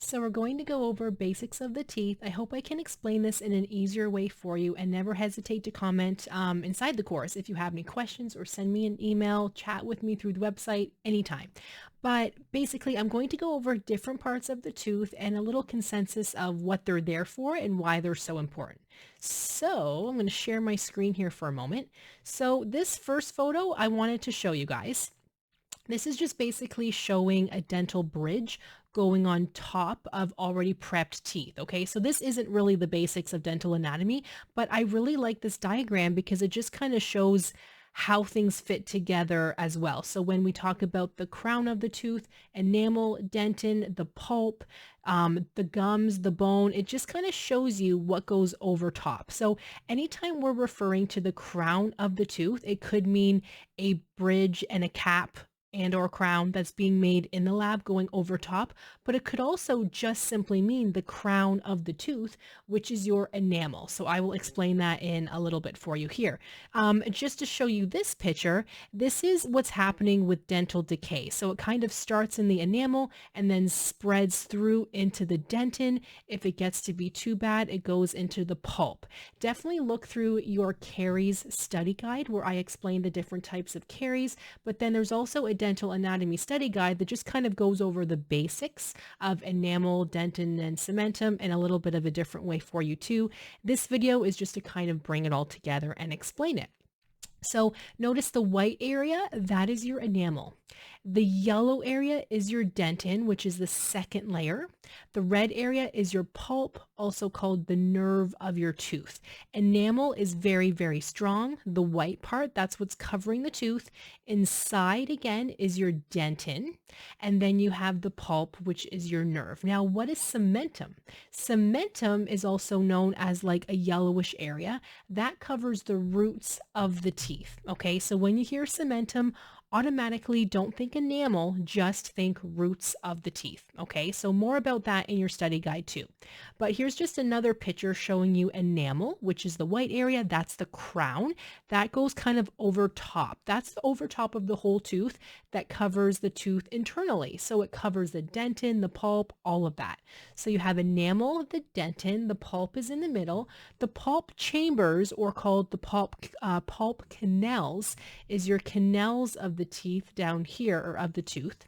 So we're going to go over basics of the teeth. I hope I can explain this in an easier way for you, and never hesitate to comment inside the course if you have any questions, or send me an email, chat with me through the website anytime. But basically, I'm going to go over different parts of the tooth and a little consensus of what they're there for and why they're so important. So I'm going to share my screen here for a moment. So this first photo I wanted to show you guys. This is just basically showing a dental bridge going on top of already prepped teeth. Okay, so this isn't really the basics of dental anatomy, but I really like this diagram because it just kind of shows how things fit together as well. So when we talk about the crown of the tooth, enamel, dentin, the pulp, the gums, the bone, it just kind of shows you what goes over top. So anytime we're referring to the crown of the tooth, it could mean a bridge and a cap and or crown that's being made in the lab going over top, but it could also just simply mean the crown of the tooth, which is your enamel. So I will explain that in a little bit for you here. Just to show you this picture, this is what's happening with dental decay. So it kind of starts in the enamel and then spreads through into the dentin. If it gets to be too bad, it goes into the pulp. Definitely look through your caries study guide where I explain the different types of caries, but then there's also a dental anatomy study guide that just kind of goes over the basics of enamel, dentin, and cementum in a little bit of a different way for you too. This video is just to kind of bring it all together and explain it. So notice the white area, that is your enamel. The yellow area is your dentin, which is the second layer. The red area is your pulp, also called the nerve of your tooth. Enamel is very, very strong. The white part, that's what's covering the tooth. Inside, again, is your dentin. And then you have the pulp, which is your nerve. Now, what is cementum? Cementum is also known as like a yellowish area. That covers the roots of the teeth. Okay, so when you hear cementum, automatically don't think enamel, just think roots of the teeth. Okay, so more about that in your study guide too. But here's just another picture showing you enamel, which is the white area. That's the crown. That goes kind of over top. That's the over top of the whole tooth that covers the tooth internally. So it covers the dentin, the pulp, all of that. So you have enamel, the dentin, the pulp is in the middle. The pulp chambers, or called the pulp canals, is your canals of the teeth down here, or of the tooth.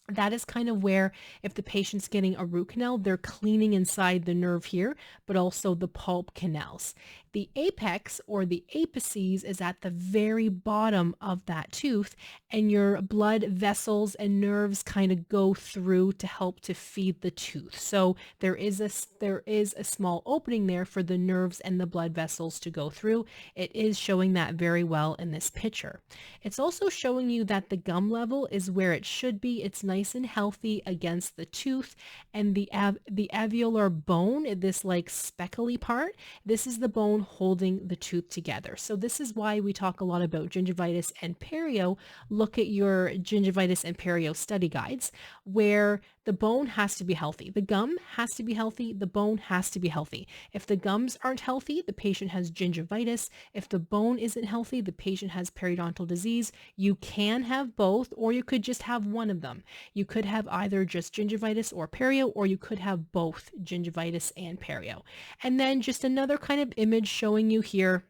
That is kind of where, if the patient's getting a root canal, they're cleaning inside the nerve here, but also the pulp canals. The apex, or the apices, is at the very bottom of that tooth, and your blood vessels and nerves kind of go through to help to feed the tooth. So there is a small opening there for the nerves and the blood vessels to go through. It is showing that very well in this picture. It's also showing you that the gum level is where it should be. It's nice and healthy against the tooth, and the alveolar bone, this like speckly part, this is the bone holding the tooth together. So this is why we talk a lot about gingivitis and perio. Look at your gingivitis and perio study guides, where the bone has to be healthy. The gum has to be healthy. The bone has to be healthy. If the gums aren't healthy, the patient has gingivitis. If the bone isn't healthy, the patient has periodontal disease. You can have both, or you could just have one of them. You could have either just gingivitis or perio, or you could have both gingivitis and perio. And then just another kind of image showing you here.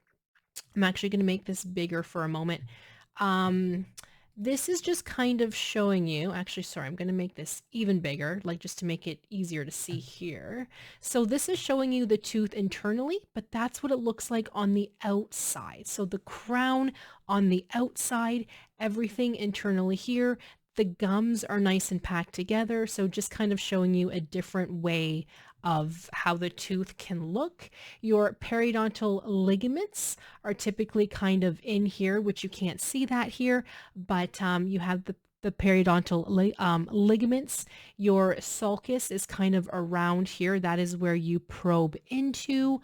I'm actually going to make this bigger for a moment. This is just kind of showing you, actually, sorry, I'm going to make this even bigger, like just to make it easier to see here. So this is showing you the tooth internally, but that's what it looks like on the outside. So the crown on the outside, everything internally here. The gums are nice and packed together. So just kind of showing you a different way of how the tooth can look. Your periodontal ligaments are typically kind of in here, which you can't see that here, but you have the periodontal ligaments. Your sulcus is kind of around here. That is where you probe into.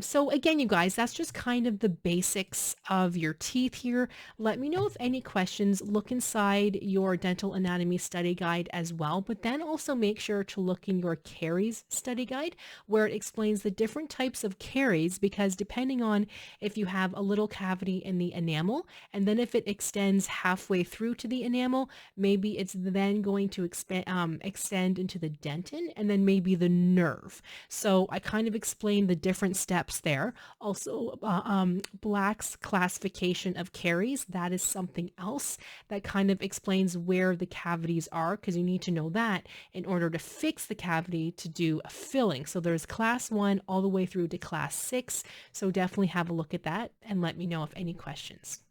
So again, you guys, that's just kind of the basics of your teeth here. Let me know if any questions. Look inside your dental anatomy study guide as well, but then also make sure to look in your caries study guide where it explains the different types of caries, because depending on if you have a little cavity in the enamel, and then if it extends halfway through to the enamel, maybe it's then going to extend into the dentin and then maybe the nerve. So I kind of explained the different steps there. Also, Black's classification of caries, that is something else that kind of explains where the cavities are, because you need to know that in order to fix the cavity to do a filling. So there's class 1 all the way through to class 6. So definitely have a look at that and let me know if any questions.